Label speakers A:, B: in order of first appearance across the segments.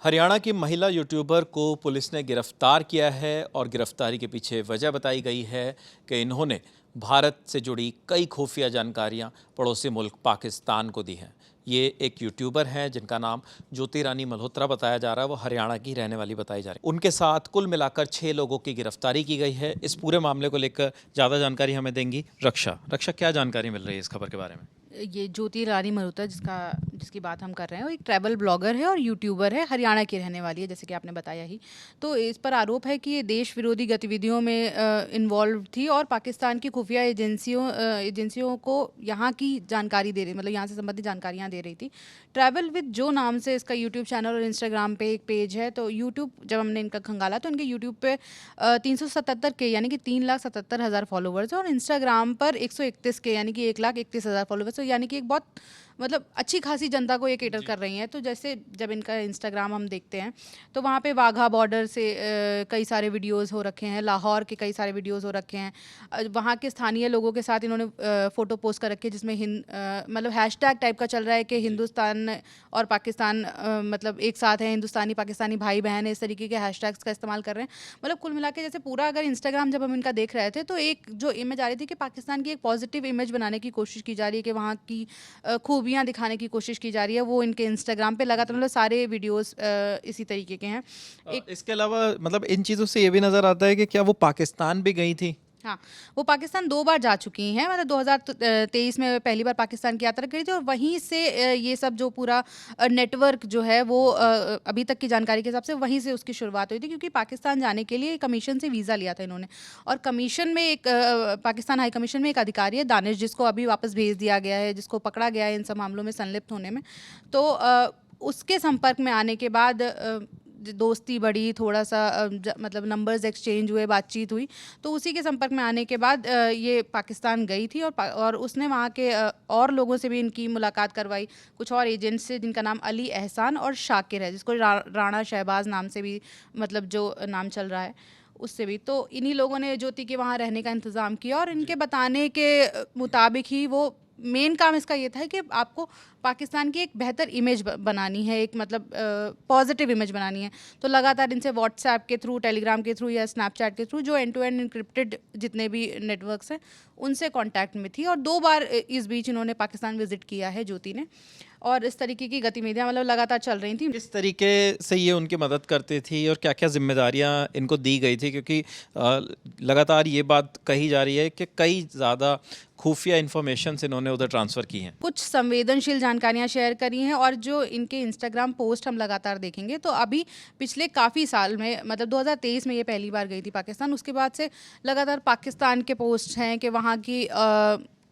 A: हरियाणा की महिला यूट्यूबर को पुलिस ने गिरफ्तार किया है और गिरफ्तारी के पीछे वजह बताई गई है कि इन्होंने भारत से जुड़ी कई खुफिया जानकारियां पड़ोसी मुल्क पाकिस्तान को दी हैं। ये एक यूट्यूबर हैं जिनका नाम ज्योति रानी मल्होत्रा बताया जा रहा है। वो हरियाणा की रहने वाली बताई जा रही है। उनके साथ कुल मिलाकर 6 लोगों की गिरफ्तारी की गई है। इस पूरे मामले को लेकर ज़्यादा जानकारी हमें देंगी रक्षा। रक्षा, क्या जानकारी मिल रही है इस खबर के बारे में?
B: ये ज्योति रानी मल्होत्रा जिसकी बात हम कर रहे हैं, वो एक ट्रैवल ब्लॉगर है और यूट्यूबर है, हरियाणा की रहने वाली है, जैसे कि आपने बताया ही। तो इस पर आरोप है कि ये देश विरोधी गतिविधियों में इन्वॉल्व थी और पाकिस्तान की खुफिया एजेंसियों को यहाँ की जानकारी दे रही, मतलब यहाँ से संबंधित जानकारियाँ दे रही थी। ट्रैवल विद जो नाम से इसका यूट्यूब चैनल और इंस्टाग्राम पे एक पेज है। तो यूट्यूब जब हमने इनका खंगाला तो इनके यूट्यूब पे 377 के यानी कि 3,77,000 फॉलोवर्स है और इंस्टाग्राम पर 131 के यानी कि 1,31,000 फॉलोवर्स, यानी कि एक बहुत मतलब अच्छी खासी जनता को ये केटर कर रही हैं। तो जैसे जब इनका इंस्टाग्राम हम देखते हैं तो वहाँ पे वाघा बॉर्डर से कई सारे वीडियोस हो रखे हैं, लाहौर के कई सारे वीडियोस हो रखे हैं, वहाँ के स्थानीय लोगों के साथ इन्होंने फ़ोटो पोस्ट कर रखे हैं जिसमें मतलब हैशटैग टाइप का चल रहा है कि हिंदुस्तान और पाकिस्तान मतलब एक साथ हैं, हिंदुस्तानी पाकिस्तानी भाई बहन, इस तरीके के हैशटैग्स का इस्तेमाल कर रहे हैं। मतलब कुल मिला के जैसे पूरा अगर इंस्टाग्राम जब हम इनका देख रहे थे तो एक जो इमेज आ रही थी कि पाकिस्तान की एक पॉजिटिव इमेज बनाने की कोशिश की जा रही है, कि वहाँ की खूबियाँ दिखाने की कोशिश की जा रही है, वो इनके इंस्टाग्राम पे लगातार मतलब सारे वीडियोस इसी तरीके के हैं।
A: इसके अलावा मतलब इन चीज़ों से ये भी नज़र आता है कि क्या वो पाकिस्तान भी गई थी?
B: हाँ, वो पाकिस्तान 2 बार जा चुकी हैं। मतलब 2023 में पहली बार पाकिस्तान की यात्रा करी थी और वहीं से ये सब जो पूरा नेटवर्क जो है वो अभी तक की जानकारी के हिसाब से वहीं से उसकी शुरुआत हुई थी, क्योंकि पाकिस्तान जाने के लिए कमीशन से वीज़ा लिया था इन्होंने। और कमीशन में एक पाकिस्तान हाई कमीशन में एक अधिकारी है दानिश, जिसको अभी वापस भेज दिया गया है, जिसको पकड़ा गया है इन सब मामलों में संलिप्त होने में। तो उसके संपर्क में आने के बाद दोस्ती बढ़ी, थोड़ा सा मतलब नंबर्स एक्सचेंज हुए, बातचीत हुई। तो उसी के संपर्क में आने के बाद ये पाकिस्तान गई थी और उसने वहाँ के और लोगों से भी इनकी मुलाकात करवाई, कुछ और एजेंट्स से जिनका नाम अली एहसान और शाकिर है, जिसको राणा शहबाज नाम से भी मतलब जो नाम चल रहा है उससे भी। तो इन्हीं लोगों ने ज्योति के वहाँ रहने का इंतज़ाम किया और इनके बताने के मुताबिक ही वो मेन काम इसका ये था कि आपको पाकिस्तान की एक बेहतर इमेज बनानी है, एक मतलब पॉजिटिव इमेज बनानी है। तो लगातार इनसे व्हाट्सएप के थ्रू, टेलीग्राम के थ्रू या स्नैपचैट के थ्रू, जो एंड टू एंड इनक्रिप्टेड जितने भी नेटवर्क्स हैं उनसे कांटेक्ट में थी। और 2 बार इस बीच इन्होंने पाकिस्तान विजिट किया है ज्योति ने, और इस तरीके की गतिविधियां मतलब लगातार चल रही थी।
A: किस तरीके से ये उनकी मदद करती थी और क्या क्या जिम्मेदारियां इनको दी गई थी? क्योंकि लगातार ये बात कही जा रही है कि कई ज़्यादा खुफिया इन्फॉर्मेशन इन्होंने उधर ट्रांसफ़र की हैं।
B: कुछ संवेदनशील जानकारियां शेयर करी हैं और जो इनके इंस्टाग्राम पोस्ट हम लगातार देखेंगे तो अभी पिछले काफ़ी साल में, मतलब 2023 में ये पहली बार गई थी पाकिस्तान, उसके बाद से लगातार पाकिस्तान के पोस्ट हैं कि वहाँ की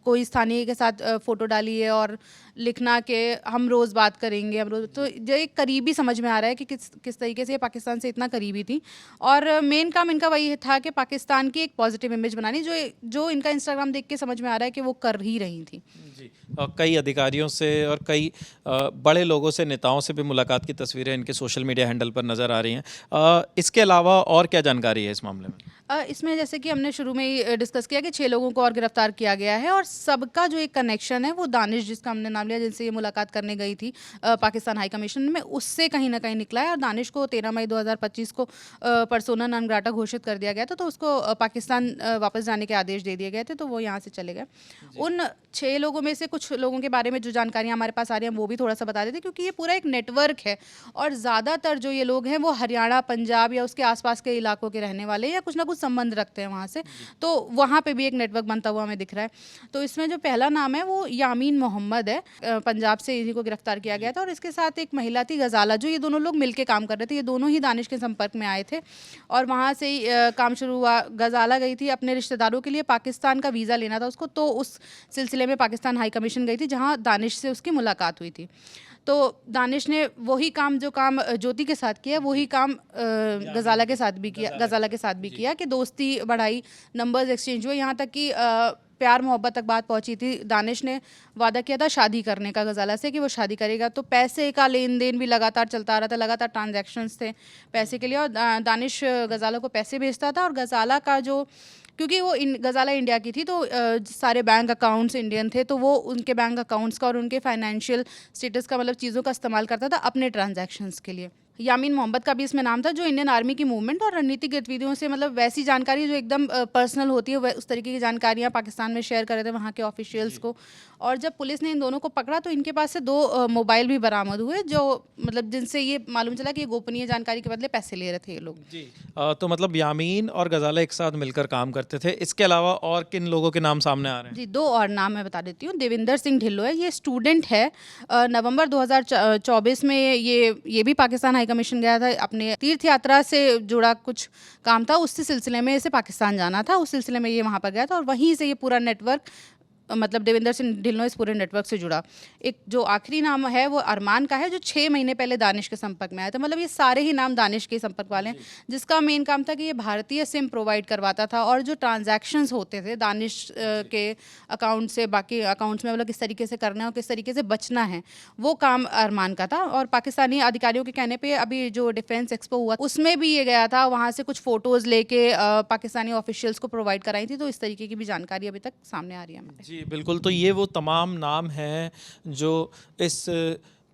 B: कोई स्थानीय के साथ फ़ोटो डाली है और लिखना कि हम रोज़ बात करेंगे, हम रोज़। तो जो एक करीबी समझ में आ रहा है कि किस तरीके से ये पाकिस्तान से इतना करीबी थी। और मेन काम इनका वही था कि पाकिस्तान की एक पॉजिटिव इमेज बनानी, जो इनका इंस्टाग्राम देख के समझ में आ रहा है कि वो कर ही रही थी।
A: जी, और कई अधिकारियों से और कई बड़े लोगों से, नेताओं से भी मुलाकात की तस्वीरें इनके सोशल मीडिया हैंडल पर नज़र आ रही हैं। इसके अलावा और क्या जानकारी है इस मामले में?
B: इसमें जैसे कि हमने शुरू में ही डिस्कस किया कि 6 लोगों को और गिरफ्तार किया गया है और सबका जो एक कनेक्शन है वो दानिश, जिसका हमने नाम लिया, जिनसे ये मुलाकात करने गई थी पाकिस्तान हाई कमीशन में, उससे कहीं ना कहीं निकला है। और दानिश को 13 मई 2025 को पर्सोना नॉन ग्राटा घोषित कर दिया गया था, तो उसको पाकिस्तान वापस जाने के आदेश दे दिए गए थे, तो वो यहाँ से चले गए। उन 6 लोगों में से कुछ लोगों के बारे में जो जानकारियाँ हमारे पास आ रही हैं वो भी थोड़ा सा बता देते, क्योंकि ये पूरा एक नेटवर्क है और ज़्यादातर जो ये लोग हैं वो हरियाणा, पंजाब या उसके आसपास के इलाकों के रहने वाले या कुछ ना कुछ संबंध रखते हैं वहाँ से। तो वहाँ पे भी एक नेटवर्क बनता हुआ हमें दिख रहा है। तो इसमें जो पहला नाम है वो यामीन मोहम्मद है, पंजाब से इन्हीं को गिरफ्तार किया गया था। और इसके साथ एक महिला थी गजाला, जो ये दोनों लोग मिलके काम कर रहे थे। ये दोनों ही दानिश के संपर्क में आए थे और वहाँ से ही काम शुरू हुआ। गजाला गई थी अपने रिश्तेदारों के लिए, पाकिस्तान का वीज़ा लेना था उसको, तो उस सिलसिले में पाकिस्तान हाई कमीशन गई थी जहाँ दानिश से उसकी मुलाकात हुई थी। तो दानिश ने वही काम जो काम ज्योति के साथ किया, वही काम गजाला के साथ भी किया कि दोस्ती बढ़ाई, नंबर्स एक्सचेंज हुए, यहाँ तक कि प्यार मोहब्बत तक बात पहुंची थी। दानिश ने वादा किया था शादी करने का गजाला से, कि वो शादी करेगा। तो पैसे का लेन देन भी लगातार चलता आ रहा था, लगातार ट्रांजैक्शंस थे पैसे के लिए, और दानिश गजाला को पैसे भेजता था। और गजाला का जो, क्योंकि वो गजाला इंडिया की थी, तो सारे बैंक अकाउंट्स इंडियन थे, तो वो उनके बैंक अकाउंट्स का और उनके फाइनेंशियल स्टेटस का मतलब चीज़ों का इस्तेमाल करता था अपने ट्रांजैक्शंस के लिए। यामीन मोहम्मद का भी इसमें नाम था, जो इंडियन आर्मी की मूवमेंट और रणनीतिक गतिविधियों से मतलब वैसी जानकारी जो एकदम पर्सनल होती है, उस तरीके की जानकारियां पाकिस्तान में शेयर कर रहे थे वहाँ के ऑफिशियल्स को। और जब पुलिस ने इन दोनों को पकड़ा तो इनके पास से 2 मोबाइल भी बरामद हुए, जो मतलब जिनसे ये मालूम चला कि ये गोपनीय जानकारी के बदले पैसे ले रहे थे ये लोग।
A: जी। तो मतलब यामीन और गजाला एक साथ मिलकर काम करते थे। इसके अलावा और किन लोगों के नाम सामने आ रहे हैं?
B: जी, 2 और नाम मैं बता देती हूँ। देविंदर सिंह ढिल्लों है, ये स्टूडेंट है। नवंबर 2024 में ये भी पाकिस्तान हाई कमीशन गया था, अपने तीर्थ यात्रा से जुड़ा कुछ काम था, उसी सिलसिले में इसे पाकिस्तान जाना था। उस सिलसिले में ये वहाँ पर गया था और वहीं से ये पूरा नेटवर्क मतलब देविंदर सिंह ढिल्लों इस पूरे नेटवर्क से जुड़ा। एक जो आखिरी नाम है वो अरमान का है, जो 6 महीने पहले दानिश के संपर्क में आया था। मतलब ये सारे ही नाम दानिश के संपर्क वाले हैं, जिसका मेन काम था कि ये भारतीय सिम प्रोवाइड करवाता था और जो ट्रांजैक्शंस होते थे दानिश के अकाउंट से बाकी अकाउंट्स में, मतलब किस तरीके से करना है और किस तरीके से बचना है, वो काम अरमान का था। और पाकिस्तानी अधिकारियों के कहने पे अभी जो डिफेंस एक्सपो हुआ उसमें भी ये गया था, वहाँ से कुछ फ़ोटोज़ लेके पाकिस्तानी ऑफिशियल्स को प्रोवाइड कराई थी। तो इस तरीके की भी जानकारी अभी तक सामने आ रही है हमारे।
A: जी, बिल्कुल। तो ये वो तमाम नाम हैं जो इस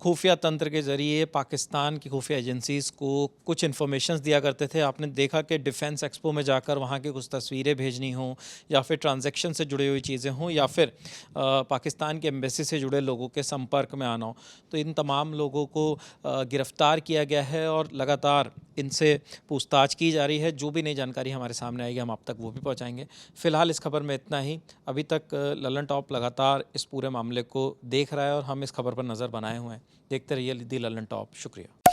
A: खुफिया तंत्र के ज़रिए पाकिस्तान की खुफिया एजेंसीज़ को कुछ इन्फॉर्मेशंस दिया करते थे। आपने देखा कि डिफेंस एक्सपो में जाकर वहाँ की कुछ तस्वीरें भेजनी हों या फिर ट्रांजैक्शन से जुड़ी हुई चीज़ें हों या फिर पाकिस्तान के एम्बेसी से जुड़े लोगों के संपर्क में आना हो, तो इन तमाम लोगों को गिरफ़्तार किया गया है और लगातार इनसे पूछताछ की जा रही है। जो भी नई जानकारी हमारे सामने आएगी हम आप तक वो भी पहुँचाएँगे। फ़िलहाल इस खबर में इतना ही। अभी तक ललन टॉप लगातार इस पूरे मामले को देख रहा है और हम इस खबर पर नज़र बनाए हुए हैं। देखते रहिए दी ललन टॉप। शुक्रिया।